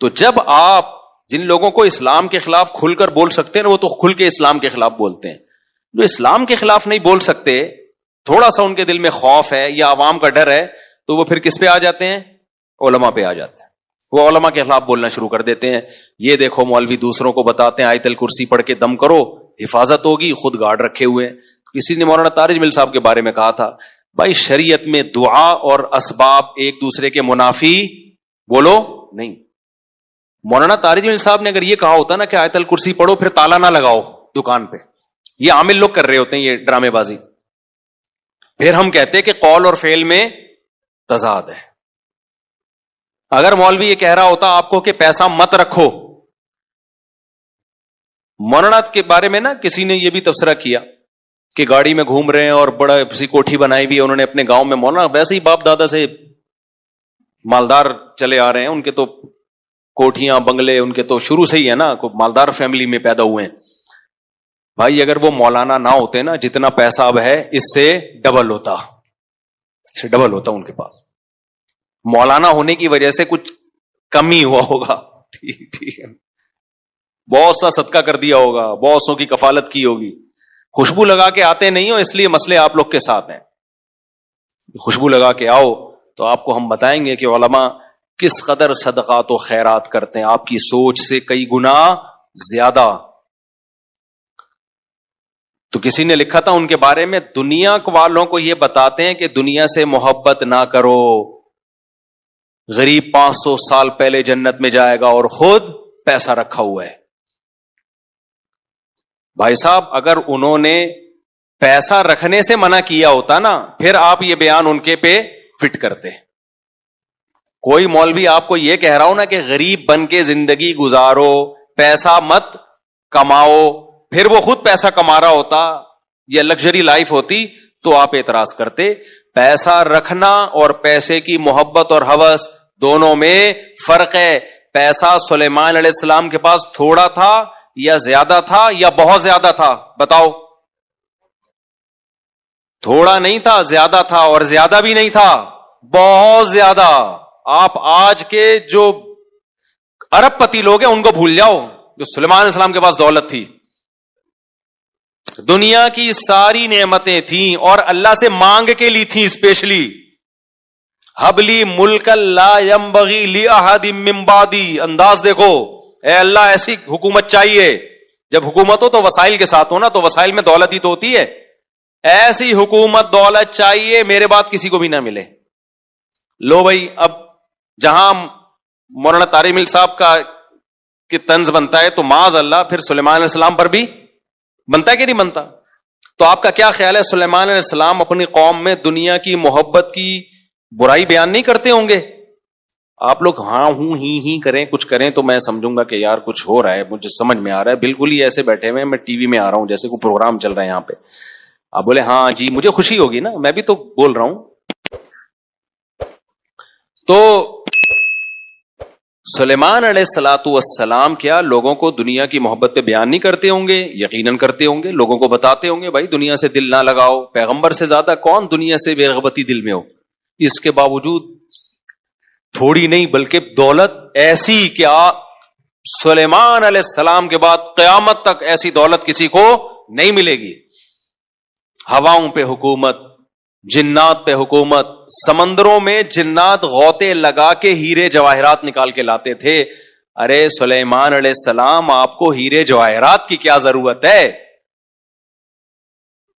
تو جب آپ جن لوگوں کو اسلام کے خلاف کھل کر بول سکتے ہیں نا، وہ تو کھل کے اسلام کے خلاف بولتے ہیں. جو اسلام کے خلاف نہیں بول سکتے، تھوڑا سا ان کے دل میں خوف ہے یا عوام کا ڈر ہے، تو وہ پھر کس پہ آ جاتے ہیں؟ علماء پہ آ جاتے ہیں. وہ علماء کے خلاف بولنا شروع کر دیتے ہیں. یہ دیکھو مولوی دوسروں کو بتاتے ہیں آیت الکرسی پڑھ کے دم کرو، حفاظت ہوگی، خود گارڈ رکھے ہوئے ہیں. کسی نے مولانا طارق جمیل صاحب کے بارے میں کہا تھا، بھائی شریعت میں دعا اور اسباب ایک دوسرے کے منافی بولو نہیں. مولانا طارق جمیل صاحب نے اگر یہ کہا ہوتا نا کہ آیت الکرسی پڑھو پھر تالا نہ لگاؤ دکان پہ، یہ عامل لوگ کر رہے ہوتے ہیں یہ ڈرامے بازی، پھر ہم کہتے کہ قول اور فعل میں تضاد ہے. اگر مولوی یہ کہہ رہا ہوتا آپ کو کہ پیسہ مت رکھو. مولانا کے بارے میں نا کسی نے یہ بھی تبصرہ کیا کہ گاڑی میں گھوم رہے ہیں اور بڑا کسی کوٹھی بنائی ہوئی ہے انہوں نے اپنے گاؤں میں. مولانا ویسے ہی باپ دادا سے مالدار چلے آ رہے ہیں، ان کے تو کوٹھیاں بنگلے ان کے تو شروع سے ہی ہے نا، مالدار فیملی میں پیدا ہوئے ہیں. بھائی اگر وہ مولانا نہ ہوتے نا، جتنا پیسہ اب ہے اس سے ڈبل ہوتا، اس سے ڈبل ہوتا ان کے پاس. مولانا ہونے کی وجہ سے کچھ کمی ہوا ہوگا، ٹھیک ہے، بہت سا صدقہ کر دیا ہوگا، بہت سو کی کفالت کی ہوگی. خوشبو لگا کے آتے نہیں ہو، اس لیے مسئلے آپ لوگ کے ساتھ ہیں. خوشبو لگا کے آؤ تو آپ کو ہم بتائیں گے کہ علماء کس قدر صدقات و خیرات کرتے ہیں، آپ کی سوچ سے کئی گنا زیادہ. تو کسی نے لکھا تھا ان کے بارے میں، دنیا والوں کو یہ بتاتے ہیں کہ دنیا سے محبت نہ کرو، غریب 500 سال پہلے جنت میں جائے گا اور خود پیسہ رکھا ہوا ہے. بھائی صاحب اگر انہوں نے پیسہ رکھنے سے منع کیا ہوتا نا، پھر آپ یہ بیان ان کے پہ فٹ کرتے. کوئی مولوی آپ کو یہ کہہ رہا ہو نا کہ غریب بن کے زندگی گزارو، پیسہ مت کماؤ، پھر وہ خود پیسہ کما رہا ہوتا، یہ لگژری لائف ہوتی، تو آپ اعتراض کرتے. پیسہ رکھنا اور پیسے کی محبت اور ہوس دونوں میں فرق ہے. پیسہ سلیمان علیہ السلام کے پاس تھوڑا تھا یا زیادہ تھا یا بہت زیادہ تھا؟ بتاؤ. تھوڑا نہیں تھا، زیادہ تھا، اور زیادہ بھی نہیں تھا، بہت زیادہ. آپ آج کے جو ارب پتی لوگ ہیں ان کو بھول جاؤ جو سلیمان علیہ السلام کے پاس دولت تھی. دنیا کی ساری نعمتیں تھیں اور اللہ سے مانگ کے لی تھیں اسپیشلی. حبلی ملک لا ينبغی لأحد من بعدی. انداز دیکھو، اے اللہ ایسی حکومت چاہیے. جب حکومت ہو تو وسائل کے ساتھ ہونا، تو وسائل میں دولت ہی تو ہوتی ہے. ایسی حکومت دولت چاہیے میرے بعد کسی کو بھی نہ ملے. لو بھائی، اب جہاں مولانا طارق جمیل صاحب کا کہ طنز بنتا ہے تو معاذ اللہ پھر سلیمان علیہ السلام پر بھی بنتا ہے کہ نہیں بنتا؟ تو آپ کا کیا خیال ہے، سلیمان علیہ السلام اپنی قوم میں دنیا کی محبت کی برائی بیان نہیں کرتے ہوں گے؟ آپ لوگ ہاں ہوں ہی کریں، کچھ کریں تو میں سمجھوں گا کہ یار کچھ ہو رہا ہے، مجھے سمجھ میں آ رہا ہے. بالکل ہی ایسے بیٹھے ہوئے میں ٹی وی میں آ رہا ہوں جیسے کوئی پروگرام چل رہا ہے یہاں پہ. آپ بولے ہاں جی مجھے خوشی ہوگی نا، میں بھی تو بول رہا ہوں. تو سلیمان علیہ الصلوۃ والسلام کیا لوگوں کو دنیا کی محبت پہ بیان نہیں کرتے ہوں گے؟ یقیناً کرتے ہوں گے. لوگوں کو بتاتے ہوں گے بھائی دنیا سے دل نہ لگاؤ. پیغمبر سے زیادہ کون دنیا سے بے رغبتی دل میں ہو؟ اس کے باوجود تھوڑی نہیں بلکہ دولت ایسی کہ سلیمان علیہ السلام کے بعد قیامت تک ایسی دولت کسی کو نہیں ملے گی. ہواؤں پہ حکومت، جنات پہ حکومت. سمندروں میں جنات غوطے لگا کے ہیرے جواہرات نکال کے لاتے تھے. ارے سلیمان علیہ السلام آپ کو ہیرے جواہرات کی کیا ضرورت ہے؟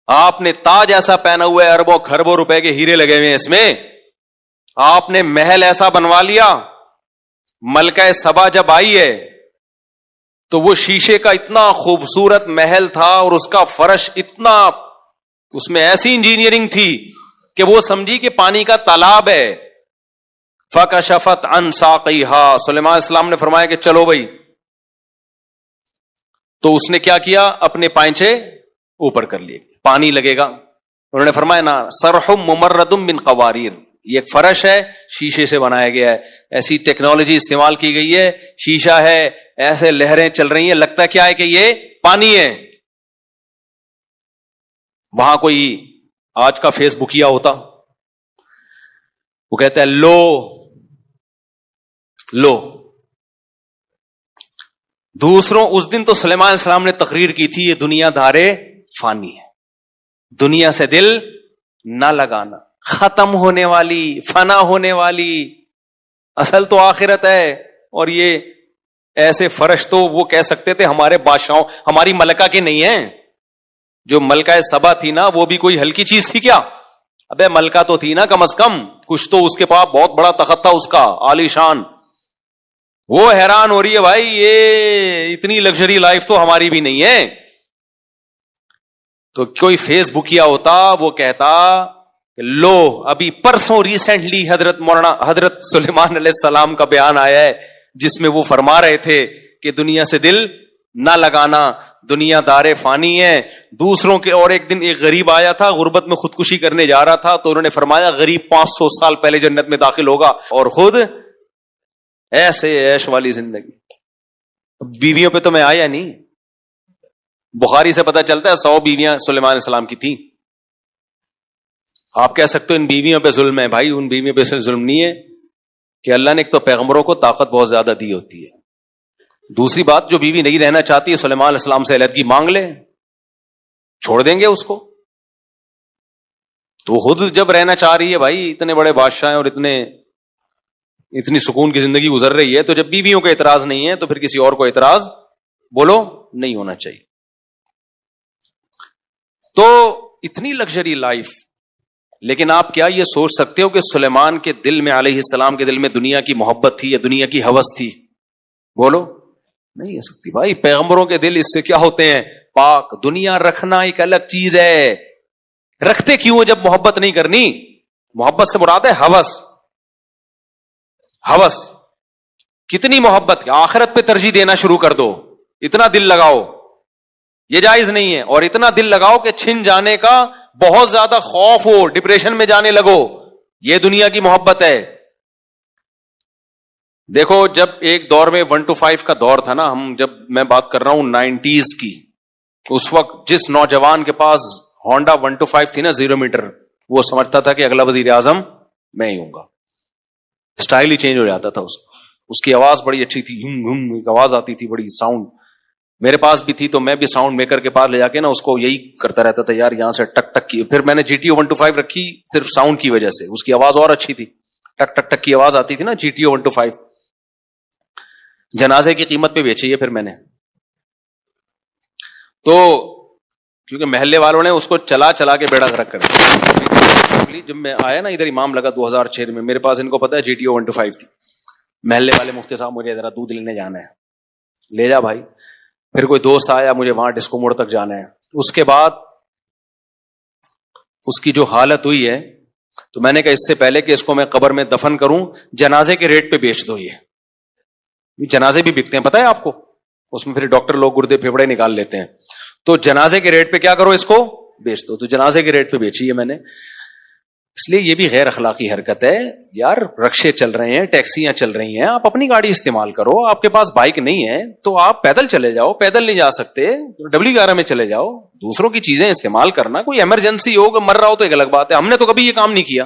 آپ نے تاج ایسا پہنا ہوا ہے، اربوں خربوں روپے کے ہیرے لگے ہوئے ہیں اس میں. آپ نے محل ایسا بنوا لیا. ملکہ سبا جب آئی ہے تو وہ شیشے کا اتنا خوبصورت محل تھا اور اس کا فرش اتنا، اس میں ایسی انجینئرنگ تھی کہ وہ سمجھی کہ پانی کا تالاب ہے. فکشفت عن ساقیہا. سلیمان علیہ السلام نے فرمایا کہ چلو بھائی. تو اس نے کیا کیا؟ اپنے پائنچے اوپر کر لیے، پانی لگے گا. انہوں نے فرمایا نا سرح ممرد من قواریر. یہ ایک فرش ہے، شیشے سے بنایا گیا ہے. ایسی ٹیکنالوجی استعمال کی گئی ہے، شیشہ ہے، ایسے لہریں چل رہی ہیں، لگتا کیا ہے کہ یہ پانی ہے. وہاں کوئی آج کا فیس بکیا ہوتا، وہ کہتا ہے لو دوسروں اس دن تو سلیمان علیہ السلام نے تقریر کی تھی یہ دنیا دار فانی ہے, دنیا سے دل نہ لگانا, ختم ہونے والی, فنا ہونے والی, اصل تو آخرت ہے. اور یہ ایسے فرش تو وہ کہہ سکتے تھے ہمارے بادشاہوں, ہماری ملکہ کے نہیں ہیں. جو ملکہ سبا تھی نا وہ بھی کوئی ہلکی چیز تھی کیا؟ ابے ملکہ تو تھی نا کم از کم, کچھ تو اس کے پاس بہت بڑا تخت تھا اس کا عالی شان. وہ حیران ہو رہی ہے بھائی یہ اتنی لگژری لائف تو ہماری بھی نہیں ہے. تو کوئی فیس بکیا ہوتا وہ کہتا لو ابھی پرسوں ریسنٹلی حضرت سلیمان علیہ السلام کا بیان آیا ہے جس میں وہ فرما رہے تھے کہ دنیا سے دل نہ لگانا, دنیا دار فانی ہے. دوسروں کے, اور ایک دن ایک غریب آیا تھا غربت میں خودکشی کرنے جا رہا تھا, تو انہوں نے فرمایا غریب 500 سال پہلے جنت میں داخل ہوگا اور خود ایسے عیش والی زندگی. بیویوں پہ تو میں آیا نہیں, بخاری سے پتا چلتا ہے 100 بیویاں سلیمان علیہ السلام کی تھیں. آپ کہہ سکتے ہو ان بیویوں پہ ظلم ہے, بھائی ان بیویوں پہ ظلم نہیں ہے کہ اللہ نے ایک تو پیغمبروں کو طاقت بہت زیادہ دی ہوتی ہے, دوسری بات جو بیوی نہیں رہنا چاہتی ہے سلیمان علیہ السلام سے علیحدگی مانگ لے, چھوڑ دیں گے اس کو. تو خود جب رہنا چاہ رہی ہے بھائی, اتنے بڑے بادشاہ ہیں اور اتنی سکون کی زندگی گزر رہی ہے, تو جب بیویوں کا اعتراض نہیں ہے تو پھر کسی اور کو اعتراض بولو نہیں ہونا چاہیے. تو اتنی لگژری لائف, لیکن آپ کیا یہ سوچ سکتے ہو کہ سلیمان کے دل میں علیہ السلام کے دل میں دنیا کی محبت تھی یا دنیا کی ہوس تھی؟ بولو نہیں ہو سکتی بھائی. پیغمبروں کے دل اس سے کیا ہوتے ہیں پاک. دنیا رکھنا ایک الگ چیز ہے, رکھتے کیوں جب محبت نہیں کرنی؟ محبت سے مراد ہے ہوس. ہوس کتنی محبت, آخرت پہ ترجیح دینا شروع کر دو, اتنا دل لگاؤ, یہ جائز نہیں ہے. اور اتنا دل لگاؤ کہ چھن جانے کا بہت زیادہ خوف ہو, ڈپریشن میں جانے لگو, یہ دنیا کی محبت ہے. دیکھو جب ایک دور میں 1 to 5 کا دور تھا نا, جب میں بات کر رہا ہوں 90s کی, اس وقت جس نوجوان کے پاس ہونڈا 1 to 5 تھی نا 0 میٹر, وہ سمجھتا تھا کہ اگلا وزیر اعظم میں ہی ہوں گا. اسٹائل ہی چینج ہو جاتا تھا اس کی آواز بڑی اچھی تھی, ایک آواز آتی تھی بڑی ساؤنڈ, میرے پاس بھی تھی. تو میں بھی ساؤنڈ میکر کے پاس لے جا کے نا اس کو یہی کرتا رہتا تھا یار, یہاں سے ٹک ٹک کی. پھر میں نے GTO 1 to 5 رکھی صرف ساؤنڈ کی وجہ سے, اس کی آواز اور اچھی تھی, ٹک ٹک ٹک کی آواز آتی تھی نا GTO 1 to 5. جنازے کی قیمت پہ بیچی ہے پھر میں نے, تو کیونکہ محلے والوں نے اس کو چلا کے بیڑا غرق کر دیا. جب میں آیا نا ادھر امام لگا 2006 میں, میرے پاس ان کو پتا ہے GTO 1 to 5 تھی. محلے والے مفتی صاحب مجھے ذرا دودھ لینے جانا ہے, لے جا بھائی. پھر کوئی دوست آیا, مجھے وہاں ڈسکو موڑ تک جانا ہے. اس کے بعد اس کی جو حالت ہوئی ہے, تو میں نے کہا اس سے پہلے کہ اس کو میں قبر میں دفن کروں, جنازے کے ریٹ پہ بیچ دو. یہ جنازے بھی بکتے ہیں پتہ ہے آپ کو, اس میں پھر ڈاکٹر لوگ گردے پھیپڑے نکال لیتے ہیں. تو جنازے کے ریٹ پہ کیا کرو, اس کو بیچ دو. تو جنازے کے ریٹ پہ بیچی ہے میں نے. اس لیے یہ بھی غیر اخلاقی حرکت ہے یار. رکشے چل رہے ہیں, ٹیکسیاں چل رہی ہیں, آپ اپنی گاڑی استعمال کرو. آپ کے پاس بائک نہیں ہے تو آپ پیدل چلے جاؤ, پیدل نہیں جا سکتے W11 میں چلے جاؤ. دوسروں کی چیزیں استعمال کرنا, کوئی ایمرجنسی ہو کہ مر رہا ہو تو ایک الگ بات ہے. ہم نے تو کبھی یہ کام نہیں کیا.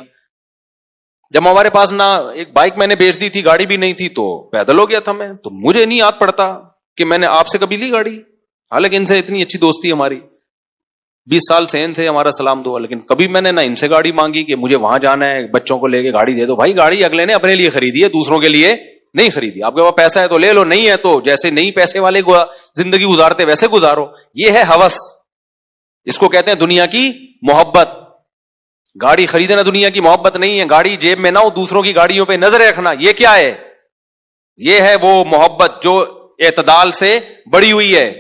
جب ہمارے پاس نہ ایک بائک میں نے بیچ دی تھی, گاڑی بھی نہیں تھی, تو پیدل ہو گیا تھا میں. تو مجھے نہیں یاد پڑتا کہ میں نے آپ سے کبھی لی گاڑی, حالانکہ ان سے اتنی اچھی دوستی ہماری, 20 سال سے ان سے ہمارا سلام دو, لیکن کبھی میں نے نہ ان سے گاڑی مانگی کہ مجھے وہاں جانا ہے, بچوں کو لے کے گاڑی دے دو. بھائی گاڑی اگلے نے اپنے لیے خریدی ہے, دوسروں کے لیے نہیں خریدی. آپ کے پاس پیسہ ہے تو لے لو, نہیں ہے تو جیسے نہیں پیسے والے زندگی گزارتے ویسے گزارو. یہ ہے ہوس, اس کو کہتے ہیں دنیا کی محبت. گاڑی خریدنا دنیا کی محبت نہیں ہے. گاڑی جیب میں نہ ہو, دوسروں کی گاڑیوں پہ نظر رکھنا, یہ کیا ہے؟ یہ ہے وہ محبت جو اعتدال سے بڑی ہوئی ہے.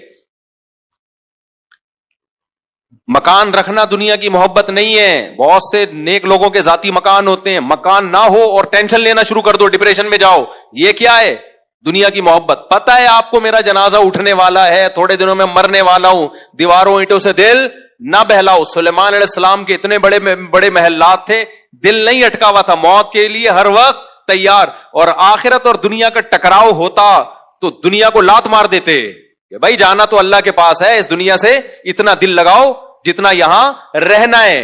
مکان رکھنا دنیا کی محبت نہیں ہے. بہت سے نیک لوگوں کے ذاتی مکان ہوتے ہیں, مکان نہ ہو اور ٹینشن لینا شروع کر دو, ڈپریشن میں جاؤ. یہ کیا ہے؟ دنیا کی محبت. پتہ ہے آپ کو میرا جنازہ اٹھنے والا ہے, تھوڑے دنوں میں مرنے والا ہوں, دیواروں اینٹوں سے دل نہ بہلاؤ. سلیمان علیہ السلام کے اتنے بڑے بڑے محلات تھے, دل نہیں اٹکا ہوا تھا, موت کے لیے ہر وقت تیار. اور آخرت اور دنیا کا ٹکراؤ ہوتا تو دنیا کو لات مار دیتے کہ بھائی جانا تو اللہ کے پاس ہے, اس دنیا سے اتنا دل لگاؤ جتنا یہاں رہنا ہے.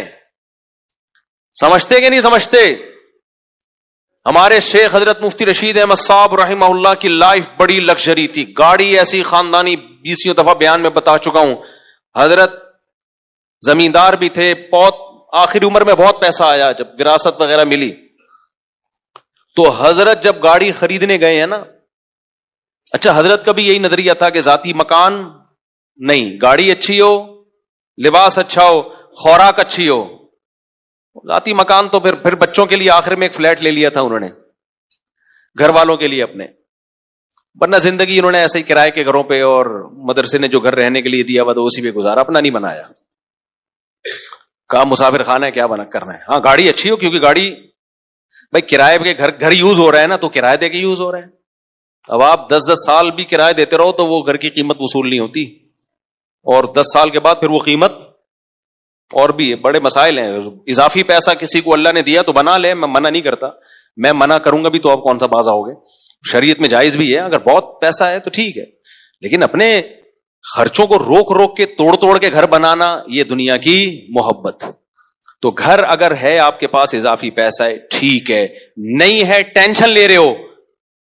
سمجھتے کہ نہیں سمجھتے؟ ہمارے شیخ حضرت مفتی رشید احمد صاحب رحمہ اللہ کی لائف بڑی لگژری تھی. گاڑی ایسی خاندانی 20 دفعہ بیان میں بتا چکا ہوں. حضرت زمیندار بھی تھے, بہت آخری عمر میں بہت پیسہ آیا جب وراثت وغیرہ ملی. تو حضرت جب گاڑی خریدنے گئے ہیں نا, اچھا حضرت کا بھی یہی نظریہ تھا کہ ذاتی مکان نہیں, گاڑی اچھی ہو, لباس اچھا ہو, خوراک اچھی ہو. ذاتی مکان تو پھر بچوں کے لیے آخر میں ایک فلیٹ لے لیا تھا انہوں نے, گھر والوں کے لیے اپنے, ورنہ زندگی انہوں نے ایسے ہی کرائے کے گھروں پہ اور مدرسے نے جو گھر رہنے کے لیے دیا ہوا تو اسی پہ گزارا, اپنا نہیں بنایا. کہا مسافر خانہ ہے, کیا بنا کرنا ہے. ہاں گاڑی اچھی ہو, کیونکہ گاڑی بھائی کرائے کے گھر یوز ہو رہا ہے نا, تو کرائے دے کے یوز ہو رہا ہے. اب آپ 10 سال بھی کرائے دیتے رہو تو وہ گھر کی قیمت وصول نہیں ہوتی, اور 10 سال کے بعد پھر وہ قیمت اور بھی بڑے مسائل ہیں. اضافی پیسہ کسی کو اللہ نے دیا تو بنا لے, میں منع نہیں کرتا, میں منع کروں گا بھی تو آپ کون سا باز آؤ گے. شریعت میں جائز بھی ہے, اگر بہت پیسہ ہے تو ٹھیک ہے, لیکن اپنے خرچوں کو روک روک کے توڑ کے گھر بنانا, یہ دنیا کی محبت. تو گھر اگر ہے آپ کے پاس اضافی پیسہ ہے ٹھیک ہے, نہیں ہے ٹینشن لے رہے ہو,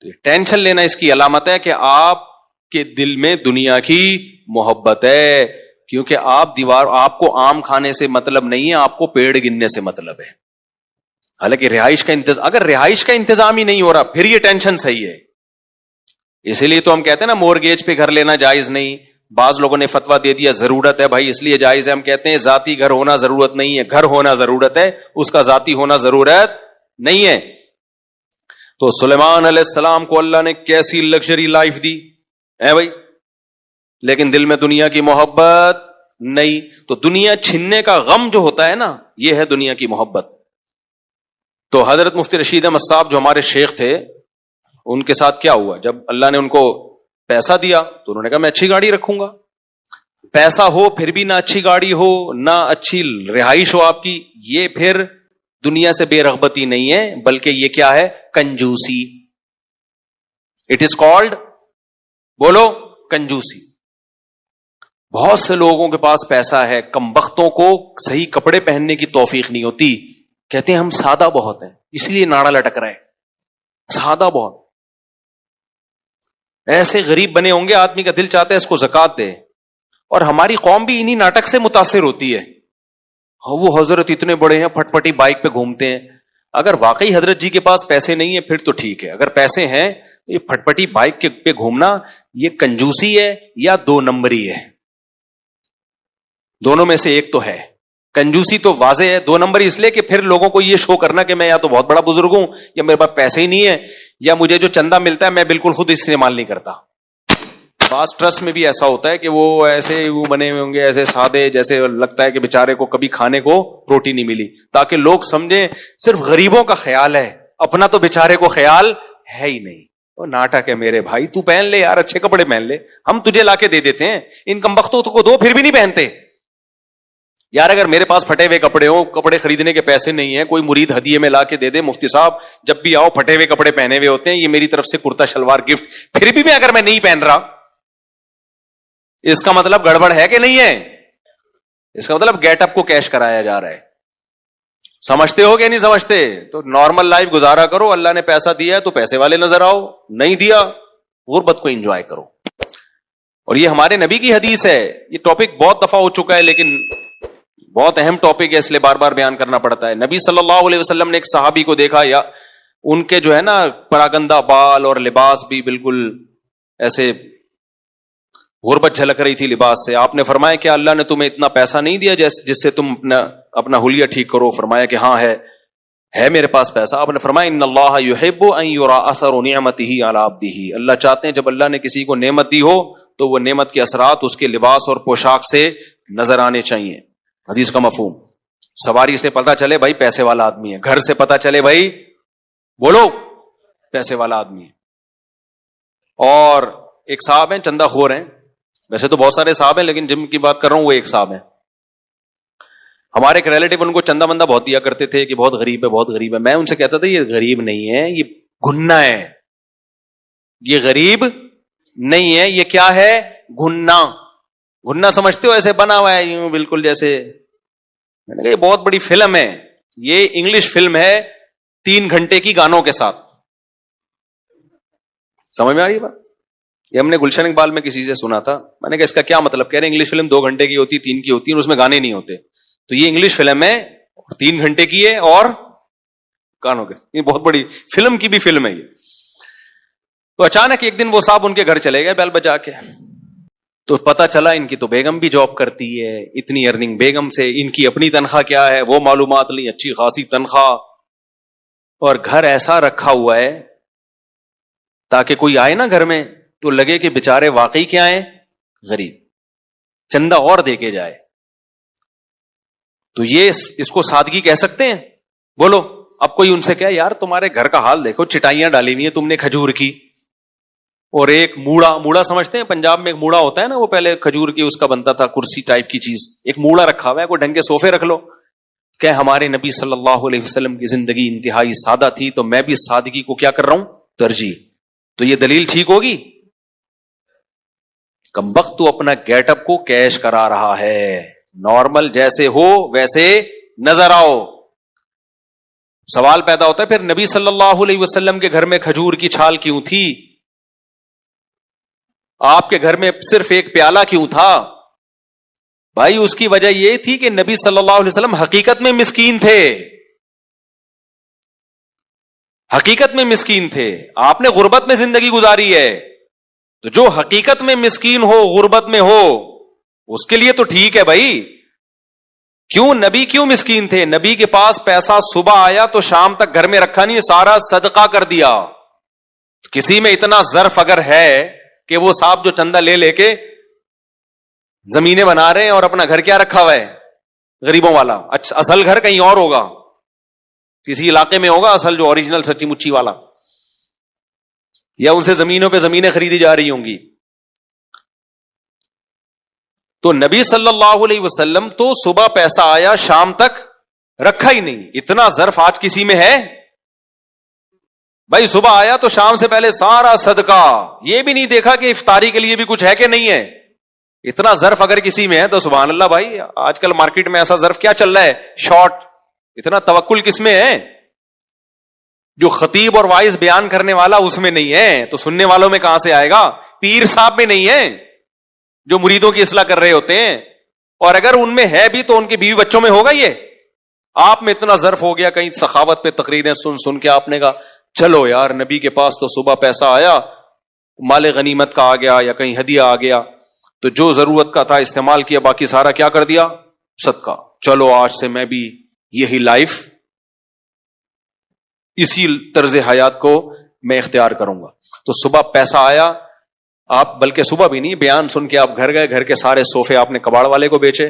تو ٹینشن لینا اس کی علامت ہے کہ آپ کے دل میں دنیا کی محبت ہے. کیونکہ آپ کو آم کھانے سے مطلب نہیں ہے, آپ کو پیڑ گننے سے مطلب ہے. حالانکہ رہائش کا انتظام, اگر رہائش کا انتظام ہی نہیں ہو رہا پھر یہ ٹینشن صحیح ہے. اسی لیے تو ہم کہتے ہیں نا مورگیج پہ گھر لینا جائز نہیں. بعض لوگوں نے فتویٰ دے دیا ضرورت ہے بھائی اس لیے جائز ہے. ہم کہتے ہیں ذاتی گھر ہونا ضرورت نہیں ہے, گھر ہونا ضرورت ہے, اس کا ذاتی ہونا ضرورت نہیں ہے. تو سلیمان علیہ السلام کو اللہ نے کیسی لگژری لائف دی ہے بھائی, لیکن دل میں دنیا کی محبت نہیں. تو دنیا چھننے کا غم جو ہوتا ہے نا, یہ ہے دنیا کی محبت. تو حضرت مفتی رشید احمد صاحب جو ہمارے شیخ تھے, ان کے ساتھ کیا ہوا, جب اللہ نے ان کو پیسہ دیا تو انہوں نے کہا میں اچھی گاڑی رکھوں گا. پیسہ ہو پھر بھی نہ اچھی گاڑی ہو, نہ اچھی رہائش ہو آپ کی, یہ پھر دنیا سے بے رغبتی نہیں ہے, بلکہ یہ کیا ہے, کنجوسی. اٹ از کالڈ, بولو, کنجوسی. بہت سے لوگوں کے پاس پیسہ ہے, کمبختوں کو صحیح کپڑے پہننے کی توفیق نہیں ہوتی. کہتے ہیں ہم سادہ بہت ہیں اس لیے ناڑا لٹک رہے ہیں, سادہ بہت. ایسے غریب بنے ہوں گے, آدمی کا دل چاہتا ہے اس کو زکات دے. اور ہماری قوم بھی انہی ناٹک سے متاثر ہوتی ہے. وہ حضرت اتنے بڑے ہیں, پھٹ پٹی بائک پہ گھومتے ہیں. اگر واقعی حضرت جی کے پاس پیسے نہیں ہیں پھر تو ٹھیک ہے, اگر پیسے ہیں تو یہ پھٹ پٹی بائک پہ گھومنا یہ کنجوسی ہے یا 2 نمبری ہے. دونوں میں سے ایک تو ہے. کنجوسی تو واضح ہے, 2 نمبری اس لیے کہ پھر لوگوں کو یہ شو کرنا کہ میں یا تو بہت بڑا بزرگ ہوں, یا میرے پاس پیسے ہی نہیں ہے, یا مجھے جو چندہ ملتا ہے میں بالکل خود استعمال نہیں کرتا. بعض ٹرسٹ میں بھی ایسا ہوتا ہے کہ وہ ایسے وہ بنے ہوئے ہوں گے ایسے سادے, جیسے لگتا ہے کہ بیچارے کو کبھی کھانے کو روٹی نہیں ملی, تاکہ لوگ سمجھیں صرف غریبوں کا خیال ہے, اپنا تو بیچارے کو خیال ہے ہی نہیں. وہ ناٹک ہے میرے بھائی, تو پہن لے یار, اچھے کپڑے پہن لے, ہم تجھے لا کے دے دیتے ہیں. ان کمبختوں کو دو پھر بھی نہیں پہنتے. یار اگر میرے پاس پھٹے ہوئے کپڑے ہوں, کپڑے خریدنے کے پیسے نہیں ہیں, کوئی مرید ہدیے میں لا کے دے دے, مفتی صاحب جب بھی آؤ پھٹے ہوئے کپڑے پہنے ہوئے ہوتے ہیں, یہ میری طرف سے کرتا شلوار گفٹ, پھر بھی اگر میں نہیں پہن رہا, اس کا مطلب گڑبڑ ہے کہ نہیں ہے؟ اس کا مطلب گیٹ اپ کو کیش کرایا جا رہا ہے. سمجھتے ہو کہ نہیں سمجھتے؟ تو نارمل لائف گزارا کرو. اللہ نے پیسہ دیا ہے تو پیسے والے نظر آؤ, نہیں دیا غربت کو انجوائے کرو. اور یہ ہمارے نبی کی حدیث ہے. یہ ٹاپک بہت دفعہ ہو چکا ہے لیکن بہت اہم ٹاپک ہے, اس لیے بار بار بیان کرنا پڑتا ہے. نبی صلی اللہ علیہ وسلم نے ایک صحابی کو دیکھا, یا ان کے جو ہے نا پراگندہ بال اور لباس بھی بالکل ایسے غربت جھلک رہی تھی لباس سے. آپ نے فرمایا کہ اللہ نے تمہیں اتنا پیسہ نہیں دیا جس سے تم اپنا حلیہ ٹھیک کرو؟ فرمایا کہ ہاں ہے میرے پاس پیسہ. آپ نے فرمایا ان اللہ یحب ان یرا اثر نعمتہ علی عبدہ, اللہ چاہتے ہیں جب اللہ نے کسی کو نعمت دی ہو تو وہ نعمت کے اثرات اس کے لباس اور پوشاک سے نظر آنے چاہیے. حدیث کا مفہوم, سواری سے پتہ چلے بھائی پیسے والا آدمی ہے, گھر سے پتہ چلے بھائی بولو پیسے والا آدمی ہے. اور ایک صاحب ہیں چندہ خور ہیں, ویسے تو بہت سارے صاحب ہیں لیکن جن کی بات کر رہا ہوں وہ ایک صاحب ہیں. ہمارے ایک ریلیٹیو ان کو چندہ بندہ بہت دیا کرتے تھے کہ بہت غریب ہے بہت غریب ہے. میں ان سے کہتا تھا یہ غریب نہیں ہے, یہ گھننا ہے. یہ غریب نہیں ہے, یہ کیا ہے؟ گھننا. گھننا سمجھتے ہو ایسے بنا ہوا ہے یوں بالکل جیسے, میں نے کہا یہ بہت بڑی فلم ہے, یہ انگلش فلم ہے, 3 گھنٹے کی گانوں کے ساتھ. سمجھ میں آ رہی بات؟ یہ ہم نے گلشن اقبال میں کسی سے سنا تھا. میں نے کہا اس کا کیا مطلب؟ کہہ رہے انگلش فلم 2 گھنٹے کی ہوتی, 3 کی ہوتی, اور اس میں گانے نہیں ہوتے. تو یہ انگلش فلم ہے, 3 گھنٹے کی ہے اور گانوں کے. یہ بہت بڑی فلم کی بھی فلم ہے یہ. تو اچانک ایک دن وہ صاحب ان کے گھر چلے گئے بیل بجا کے. تو پتا چلا ان کی تو بیگم بھی جاب کرتی ہے, اتنی ارننگ بیگم سے, ان کی اپنی تنخواہ کیا ہے وہ معلومات لی, اچھی خاصی تنخواہ, اور گھر ایسا رکھا ہوا ہے تاکہ کوئی آئے نا گھر میں تو لگے کہ بےچارے واقعی کیا ہیں, غریب, چندہ اور دے کے جائے. تو یہ اس کو سادگی کہہ سکتے ہیں؟ بولو. اب کوئی ان سے کہے یار تمہارے گھر کا حال دیکھو, چٹائیاں ڈالی ہوئی ہیں تم نے کھجور کی, اور ایک موڑا سمجھتے ہیں پنجاب میں ایک موڑا ہوتا ہے نا, وہ پہلے کھجور کی اس کا بنتا تھا کرسی ٹائپ کی چیز, ایک موڑا رکھا ہوا ہے, کوئی ڈھنگ کے صوفے رکھ لو. کہ ہمارے نبی صلی اللہ علیہ وسلم کی زندگی انتہائی سادہ تھی تو میں بھی سادگی کو کیا کر رہا ہوں, ترجیح. تو یہ دلیل ٹھیک ہوگی؟ کمبخت تو اپنا گیٹ اپ کو کیش کرا رہا ہے, نارمل جیسے ہو ویسے نظر آؤ. سوال پیدا ہوتا ہے پھر نبی صلی اللہ علیہ وسلم کے گھر میں کھجور کی چھال کیوں تھی؟ آپ کے گھر میں صرف ایک پیالہ کیوں تھا؟ بھائی اس کی وجہ یہ تھی کہ نبی صلی اللہ علیہ وسلم حقیقت میں مسکین تھے, حقیقت میں مسکین تھے. آپ نے غربت میں زندگی گزاری ہے, تو جو حقیقت میں مسکین ہو, غربت میں ہو, اس کے لیے تو ٹھیک ہے بھائی. کیوں نبی کیوں مسکین تھے؟ نبی کے پاس پیسہ صبح آیا تو شام تک گھر میں رکھا نہیں, سارا صدقہ کر دیا. کسی میں اتنا ظرف اگر ہے کہ وہ صاحب جو چندہ لے لے کے زمینیں بنا رہے ہیں اور اپنا گھر کیا رکھا ہوا ہے غریبوں والا, اچھا اصل گھر کہیں اور ہوگا, کسی علاقے میں ہوگا اصل جو اوریجنل سچی مچی والا, یا ان سے زمینوں پہ زمینیں خریدی جا رہی ہوں گی. تو نبی صلی اللہ علیہ وسلم تو صبح پیسہ آیا شام تک رکھا ہی نہیں. اتنا ظرف آج کسی میں ہے؟ بھائی صبح آیا تو شام سے پہلے سارا صدقہ, یہ بھی نہیں دیکھا کہ افطاری کے لیے بھی کچھ ہے کہ نہیں ہے. اتنا ظرف اگر کسی میں ہے تو سبحان اللہ بھائی. آج کل مارکیٹ میں ایسا ظرف کیا چل رہا ہے, شارٹ. اتنا توکل کس میں ہے؟ جو خطیب اور وائز بیان کرنے والا اس میں نہیں ہے, تو سننے والوں میں کہاں سے آئے گا؟ پیر صاحب میں نہیں ہے جو مریدوں کی اصلاح کر رہے ہوتے ہیں, اور اگر ان میں ہے بھی تو ان کے بیوی بچوں میں ہوگا. یہ آپ میں اتنا ظرف ہو گیا, کہیں سخاوت پہ تقریریں سن کے آپ نے کہا چلو یار نبی کے پاس تو صبح پیسہ آیا, مال غنیمت کا آ گیا یا کہیں ہدیہ آ گیا, تو جو ضرورت کا تھا استعمال کیا, باقی سارا کیا کر دیا, صدقہ. چلو آج سے میں بھی یہی لائف, اسی طرز حیات کو میں اختیار کروں گا. تو صبح پیسہ آیا, آپ بلکہ صبح بھی نہیں, بیان سن کے آپ گھر گئے, گھر کے سارے صوفے آپ نے کباڑ والے کو بیچے,